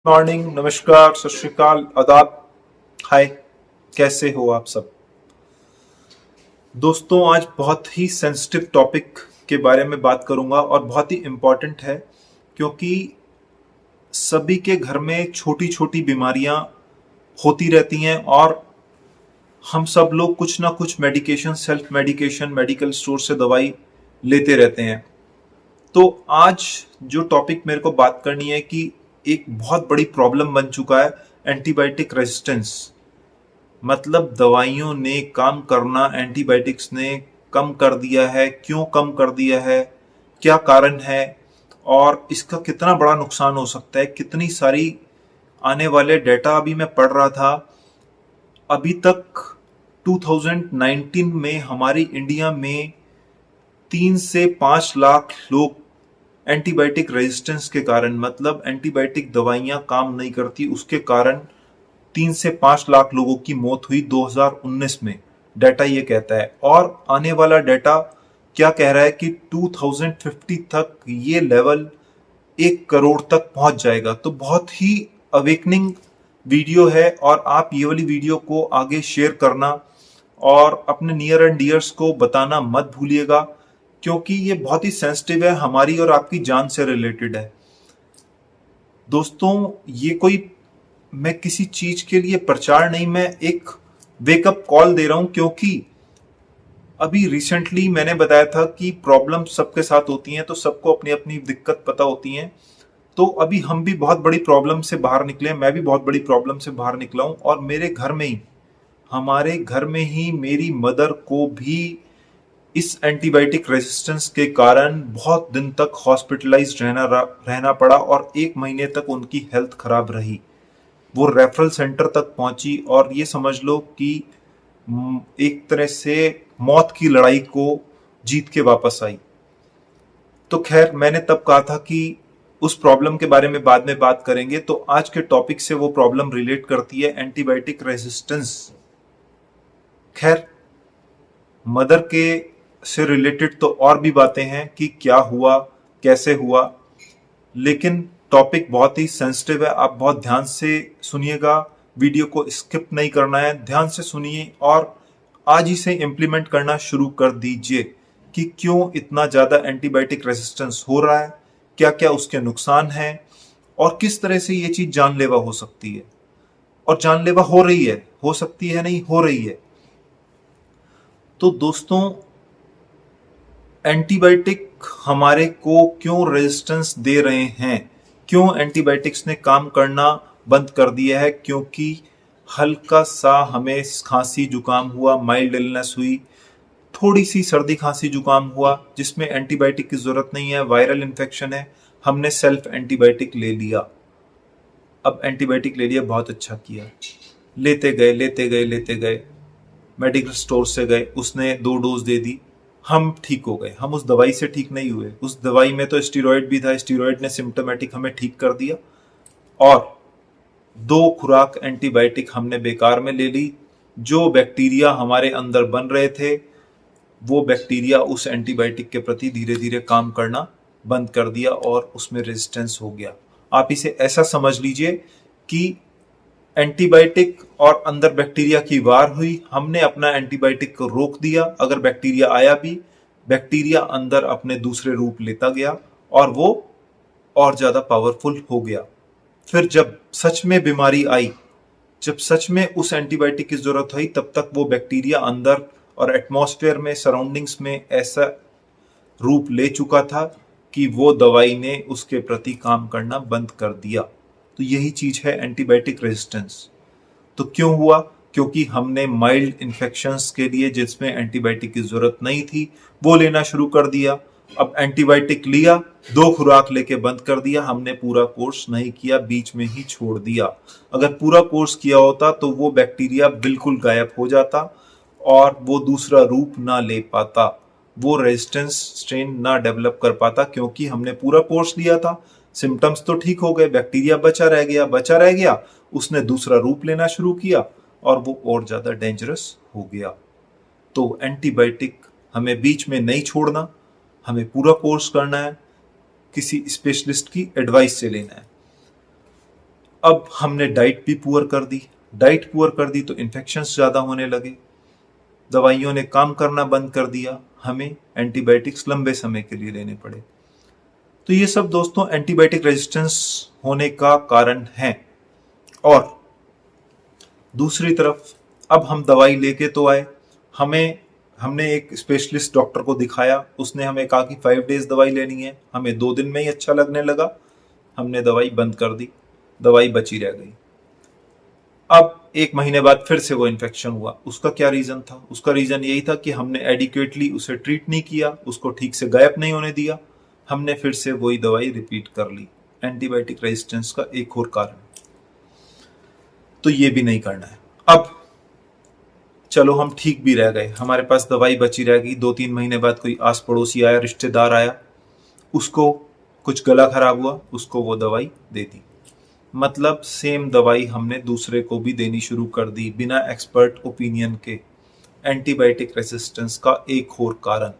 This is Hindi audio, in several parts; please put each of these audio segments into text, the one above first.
मॉर्निंग, नमस्कार, सत श्री अकाल, आदाब। हाय, कैसे हो आप सब दोस्तों। आज बहुत ही सेंसिटिव टॉपिक के बारे में बात करूंगा और बहुत ही इम्पोर्टेंट है, क्योंकि सभी के घर में छोटी छोटी बीमारियां होती रहती हैं और हम सब लोग कुछ ना कुछ medication, self medication, medical store से दवाई लेते रहते हैं। तो आज जो टॉपिक मेरे को बात करनी है कि एक बहुत बड़ी प्रॉब्लम बन चुका है एंटीबायोटिक रेजिस्टेंस। मतलब दवाइयों ने काम करना, एंटीबायोटिक्स ने कम कर दिया है। क्यों कम कर दिया है, क्या कारण है और इसका कितना बड़ा नुकसान हो सकता है। कितनी सारी आने वाले डेटा अभी मैं पढ़ रहा था। अभी तक 2019 में हमारी इंडिया में 3 से 5 लाख लोग एंटीबायोटिक रेजिस्टेंस के कारण, मतलब एंटीबायोटिक दवाइयां काम नहीं करती उसके कारण 3 से 5 लाख लोगों की मौत हुई 2019 में। डाटा ये कहता है। और आने वाला डाटा क्या कह रहा है कि 2050 तक ये लेवल 1 करोड़ तक पहुंच जाएगा। तो बहुत ही अवेकनिंग वीडियो है और आप ये वाली वीडियो को आगे शेयर करना और अपने नियर एंड डियर्स को बताना मत भूलिएगा, क्योंकि ये बहुत ही सेंसिटिव है, हमारी और आपकी जान से रिलेटेड है। दोस्तों, ये कोई मैं किसी चीज के लिए प्रचार नहीं, मैं एक वेकअप कॉल दे रहा हूं, क्योंकि अभी रिसेंटली मैंने बताया था कि प्रॉब्लम सबके साथ होती हैं, तो सबको अपनी अपनी दिक्कत पता होती हैं। तो अभी हम भी बहुत बड़ी प्रॉब्लम से बाहर निकले, मैं भी बहुत बड़ी प्रॉब्लम से बाहर निकला हूं। और मेरे घर में ही, हमारे घर में ही मेरी मदर को भी इस एंटीबायोटिक रेजिस्टेंस के कारण बहुत दिन तक हॉस्पिटलाइज्ड रहना पड़ा और 1 महीने तक उनकी हेल्थ खराब रही। वो रेफरल सेंटर तक पहुंची और ये समझ लो कि एक तरह से मौत की लड़ाई को जीत के वापस आई। तो खैर, मैंने तब कहा था कि उस प्रॉब्लम के बारे में बाद में बात करेंगे। तो आज के टॉपिक से वो प्रॉब्लम रिलेट करती है, एंटीबायोटिक रेजिस्टेंस। खैर, मदर के से रिलेटेड तो और भी बातें हैं कि क्या हुआ, कैसे हुआ, लेकिन टॉपिक बहुत ही सेंसिटिव है। आप बहुत ध्यान से सुनिएगा, वीडियो को स्किप नहीं करना है, ध्यान से सुनिए और आज ही से इम्प्लीमेंट करना शुरू कर दीजिए कि क्यों इतना ज्यादा एंटीबायोटिक रेजिस्टेंस हो रहा है, क्या क्या उसके नुकसान हैं और किस तरह से ये चीज जानलेवा हो सकती है। और जानलेवा हो रही है, हो सकती है नहीं, हो रही है। तो दोस्तों, एंटीबायोटिक हमारे को क्यों रेजिस्टेंस दे रहे हैं, क्यों एंटीबायोटिक्स ने काम करना बंद कर दिया है। क्योंकि हल्का सा हमें खांसी जुकाम हुआ, माइल्ड इलनेस हुई, थोड़ी सी सर्दी खांसी जुकाम हुआ जिसमें एंटीबायोटिक की जरूरत नहीं है, वायरल इन्फेक्शन है, हमने सेल्फ एंटीबायोटिक ले लिया। अब एंटीबायोटिक ले लिया, बहुत अच्छा किया, लेते गए लेते गए लेते गए, मेडिकल स्टोर से गए, उसने 2 डोज दे दी, हम ठीक हो गए। हम उस दवाई से ठीक नहीं हुए, उस दवाई में तो स्टीरॉयड भी था, स्टीरॉयड ने सिम्टोमेटिक हमें ठीक कर दिया और 2 खुराक एंटीबायोटिक हमने बेकार में ले ली। जो बैक्टीरिया हमारे अंदर बन रहे थे, वो बैक्टीरिया उस एंटीबायोटिक के प्रति धीरे धीरे काम करना बंद कर दिया और उसमें रेजिस्टेंस हो गया। आप इसे ऐसा समझ लीजिए कि एंटीबायोटिक और अंदर बैक्टीरिया की वार हुई, हमने अपना एंटीबायोटिक को रोक दिया। अगर बैक्टीरिया आया भी, बैक्टीरिया अंदर अपने दूसरे रूप लेता गया और वो और ज्यादा पावरफुल हो गया। फिर जब सच में बीमारी आई, जब सच में उस एंटीबायोटिक की जरूरत हुई, तब तक वो बैक्टीरिया अंदर और एटमॉस्फेयर में, सराउंडिंग्स में ऐसा रूप ले चुका था कि वो दवाई ने उसके प्रति काम करना बंद कर दिया। तो यही चीज है एंटीबायोटिक रेजिस्टेंस। तो क्यों हुआ? क्योंकि हमने माइल्ड इन्फेक्शंस के लिए, जिसमें एंटीबायोटिक की जरूरत नहीं थी, वो लेना शुरू कर दिया। अब एंटीबायोटिक लिया, 2 खुराक लेके बंद कर दिया, हमने पूरा कोर्स नहीं किया, बीच में ही छोड़ दिया। अगर पूरा कोर्स किया होता तो वो बैक्टीरिया बिल्कुल गायब हो जाता और वो दूसरा रूप ना ले पाता, वो रेजिस्टेंस स्ट्रेन ना डेवलप कर पाता, क्योंकि हमने पूरा कोर्स लिया था। सिम्टम्स तो ठीक हो गए, बैक्टीरिया बचा रह गया, उसने दूसरा रूप लेना शुरू किया और वो और ज्यादा डेंजरस हो गया। तो एंटीबायोटिक हमें बीच में नहीं छोड़ना, हमें पूरा कोर्स करना है, किसी स्पेशलिस्ट की एडवाइस से लेना है। अब हमने डाइट भी पुअर कर दी, डाइट पुअर कर दी तो इन्फेक्शंस ज़्यादा होने लगे, दवाइयों ने काम करना बंद कर दिया, हमें एंटीबायोटिक्स लंबे समय के लिए लेने पड़े। तो ये सब दोस्तों एंटीबायोटिक रेजिस्टेंस होने का कारण है। और दूसरी तरफ अब हम दवाई लेके तो आए, हमने एक स्पेशलिस्ट डॉक्टर को दिखाया, उसने हमें कहा कि 5 डेज दवाई लेनी है, हमें 2 दिन में ही अच्छा लगने लगा, हमने दवाई बंद कर दी, दवाई बची रह गई। अब 1 महीने बाद फिर से वो इन्फेक्शन हुआ। उसका क्या रीजन था? उसका रीजन यही था कि हमने एडिक्वेटली उसे ट्रीट नहीं किया, उसको ठीक से गायब नहीं होने दिया, हमने फिर से वही दवाई रिपीट कर ली। एंटीबायोटिक रेजिस्टेंस का एक और कारण, तो ये भी नहीं करना है। अब चलो हम ठीक भी रह गए, हमारे पास दवाई बची रह गई, 2-3 महीने बाद कोई आस पड़ोसी आया, रिश्तेदार आया, उसको कुछ गला खराब हुआ, उसको वो दवाई दे दी। मतलब सेम दवाई हमने दूसरे को भी देनी शुरू कर दी बिना एक्सपर्ट ओपिनियन के। एंटीबायोटिक रेजिस्टेंस का एक और कारण।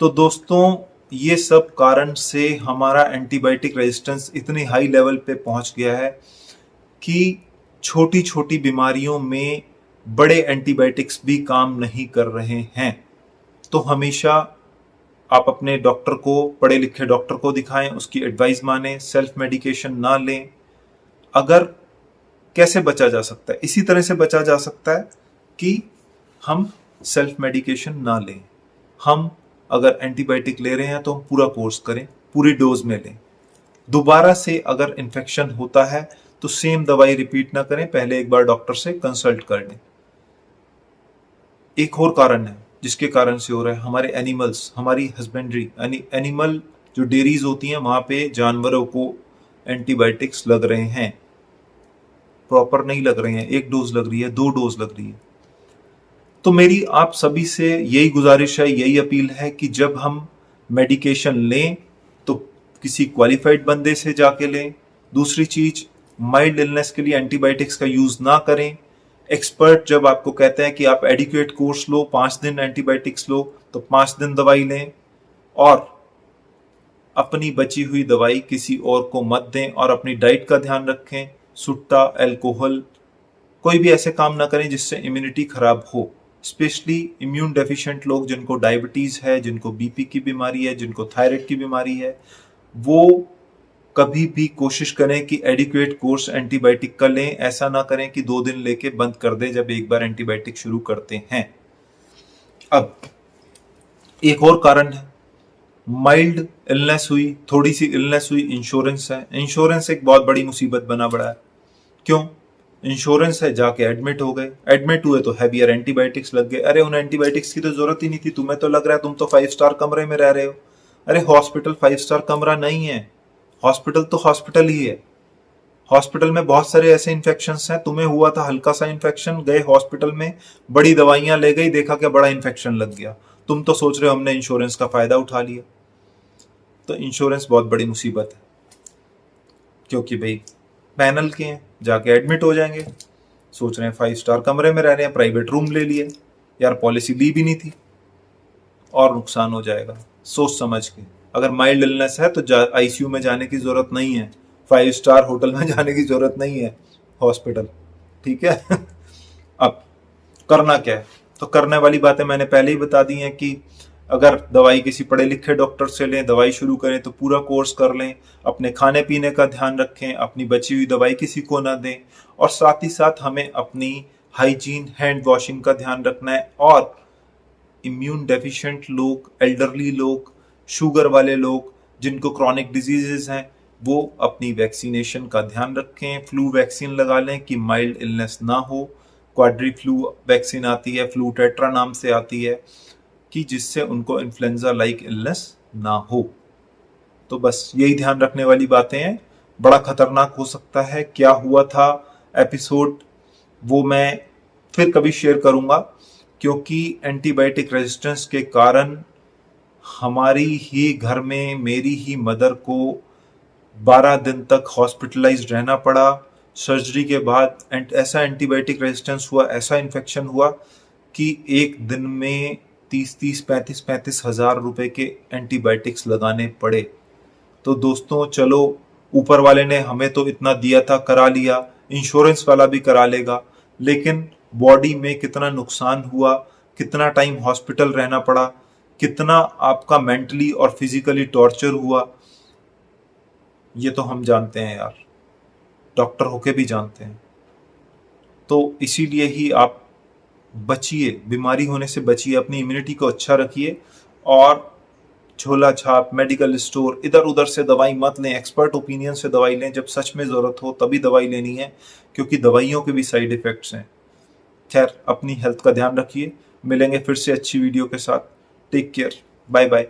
तो दोस्तों ये सब कारण से हमारा एंटीबायोटिक रेजिस्टेंस इतनी हाई लेवल पे पहुंच गया है कि छोटी छोटी बीमारियों में बड़े एंटीबायोटिक्स भी काम नहीं कर रहे हैं। तो हमेशा आप अपने डॉक्टर को, पढ़े लिखे डॉक्टर को दिखाएं, उसकी एडवाइस माने, सेल्फ मेडिकेशन ना लें। अगर कैसे बचा जा सकता है? इसी तरह से बचा जा सकता है कि हम सेल्फ मेडिकेशन ना लें। हम अगर एंटीबायोटिक ले रहे हैं तो हम पूरा कोर्स करें, पूरी डोज में लें। दोबारा से अगर इन्फेक्शन होता है तो सेम दवाई रिपीट ना करें, पहले एक बार डॉक्टर से कंसल्ट कर लें। एक और कारण है जिसके कारण से हो रहा है, हमारे एनिमल्स, हमारी हस्बेंड्री, एनिमल जो डेयरीज होती हैं वहां पे जानवरों को एंटीबायोटिक्स लग रहे हैं, प्रॉपर नहीं लग रहे हैं, 1 डोज लग रही है, 2 डोज लग रही है। तो मेरी आप सभी से यही गुजारिश है, यही अपील है कि जब हम मेडिकेशन लें तो किसी क्वालिफाइड बंदे से जाके लें। दूसरी चीज, माइल्ड इलनेस के लिए एंटीबायोटिक्स का यूज ना करें। एक्सपर्ट जब आपको कहते हैं कि आप एडिक्वेट कोर्स लो, 5 दिन एंटीबायोटिक्स लो, तो 5 दिन दवाई लें और अपनी बची हुई दवाई किसी और को मत दें। और अपनी डाइट का ध्यान रखें, सुट्टा, अल्कोहल, कोई भी ऐसे काम ना करें जिससे इम्यूनिटी खराब हो। स्पेशली इम्यून डेफिशिएंट लोग, जिनको डायबिटीज है, जिनको बीपी की बीमारी है, जिनको थायराइड की बीमारी है, वो कभी भी कोशिश करें कि एडिक्वेट कोर्स एंटीबायोटिक का लें। ऐसा ना करें कि 2 दिन लेके बंद कर दें जब एक बार एंटीबायोटिक शुरू करते हैं। अब एक और कारण है, माइल्ड इलनेस हुई, थोड़ी सी इलनेस हुई, इंश्योरेंस है। इंश्योरेंस एक बहुत बड़ी मुसीबत बना पड़ा है। क्यों? इंश्योरेंस है, जाके एडमिट हो गए, एडमिट हुए तो हैवियर एंटीबायोटिक्स लग गए। अरे उन एंटीबायोटिक्स की तो जरूरत ही नहीं थी, तुम्हें तो लग रहा है तुम तो 5 स्टार कमरे में रह रहे हो। अरे हॉस्पिटल 5 स्टार कमरा नहीं है, हॉस्पिटल तो हॉस्पिटल ही है। हॉस्पिटल में बहुत सारे ऐसे इन्फेक्शंस हैं, तुम्हें हुआ था हल्का सा इन्फेक्शन, गए हॉस्पिटल में, बड़ी दवाइयां ले गई, देखा क्या बड़ा इन्फेक्शन लग गया। तुम तो सोच रहे हो हमने इंश्योरेंस का फायदा उठा लिया। तो इंश्योरेंस बहुत बड़ी मुसीबत है, क्योंकि भाई पैनल के हैं, जाके एडमिट हो जाएंगे, सोच रहे हैं 5 स्टार कमरे में रह रहे हैं, प्राइवेट रूम ले लिए, यार पॉलिसी ली भी नहीं थी, और नुकसान हो जाएगा। सोच समझ के, अगर माइल्ड इलनेस है तो आईसीयू में जाने की जरूरत नहीं है, 5 स्टार होटल में जाने की जरूरत नहीं है, हॉस्पिटल, ठीक है। अब करना क्या है? तो करने वाली बातें मैंने पहले ही बता दी हैं कि अगर दवाई किसी पढ़े लिखे डॉक्टर से लें, दवाई शुरू करें तो पूरा कोर्स कर लें, अपने खाने पीने का ध्यान रखें, अपनी बची हुई दवाई किसी को ना दें, और साथ ही साथ हमें अपनी हाइजीन, हैंड वॉशिंग का ध्यान रखना है। और इम्यून डेफिशिएंट लोग, एल्डरली लोग, शुगर वाले लोग, जिनको क्रॉनिक डिजीजेस हैं, वो अपनी वैक्सीनेशन का ध्यान रखें, फ्लू वैक्सीन लगा लें कि माइल्ड इलनेस ना हो। क्वाड्री फ्लू वैक्सीन आती है, फ्लू टेट्रा नाम से आती है, कि जिससे उनको इन्फ्लुएंजा लाइक इलनेस ना हो। तो बस यही ध्यान रखने वाली बातें हैं। बड़ा खतरनाक हो सकता है। क्या हुआ था एपिसोड, वो मैं फिर कभी शेयर करूंगा, क्योंकि एंटीबायोटिक रेजिस्टेंस के कारण हमारी ही घर में मेरी ही मदर को 12 दिन तक हॉस्पिटलाइज्ड रहना पड़ा। सर्जरी के बाद ऐसा एंटीबायोटिक रेजिस्टेंस हुआ, ऐसा इन्फेक्शन हुआ कि एक दिन में 30-30, 35-35 हजार रुपए के एंटीबायोटिक्स लगाने पड़े। तो दोस्तों चलो ऊपर वाले ने हमें तो इतना दिया था, करा लिया, इंश्योरेंस वाला भी करा लेगा, लेकिन बॉडी में कितना नुकसान हुआ, कितना टाइम हॉस्पिटल रहना पड़ा, कितना आपका मेंटली और फिजिकली टॉर्चर हुआ, ये तो हम जानते हैं यार, डॉक्टर होके भी जानते हैं। तो इसीलिए ही आप बचिए, बीमारी होने से बचिए, अपनी इम्यूनिटी को अच्छा रखिए, और झोला छाप, मेडिकल स्टोर, इधर उधर से दवाई मत लें, एक्सपर्ट ओपिनियन से दवाई लें, जब सच में ज़रूरत हो तभी दवाई लेनी है, क्योंकि दवाइयों के भी साइड इफ़ेक्ट्स हैं। खैर, अपनी हेल्थ का ध्यान रखिए, मिलेंगे फिर से अच्छी वीडियो के साथ। Take care, bye bye.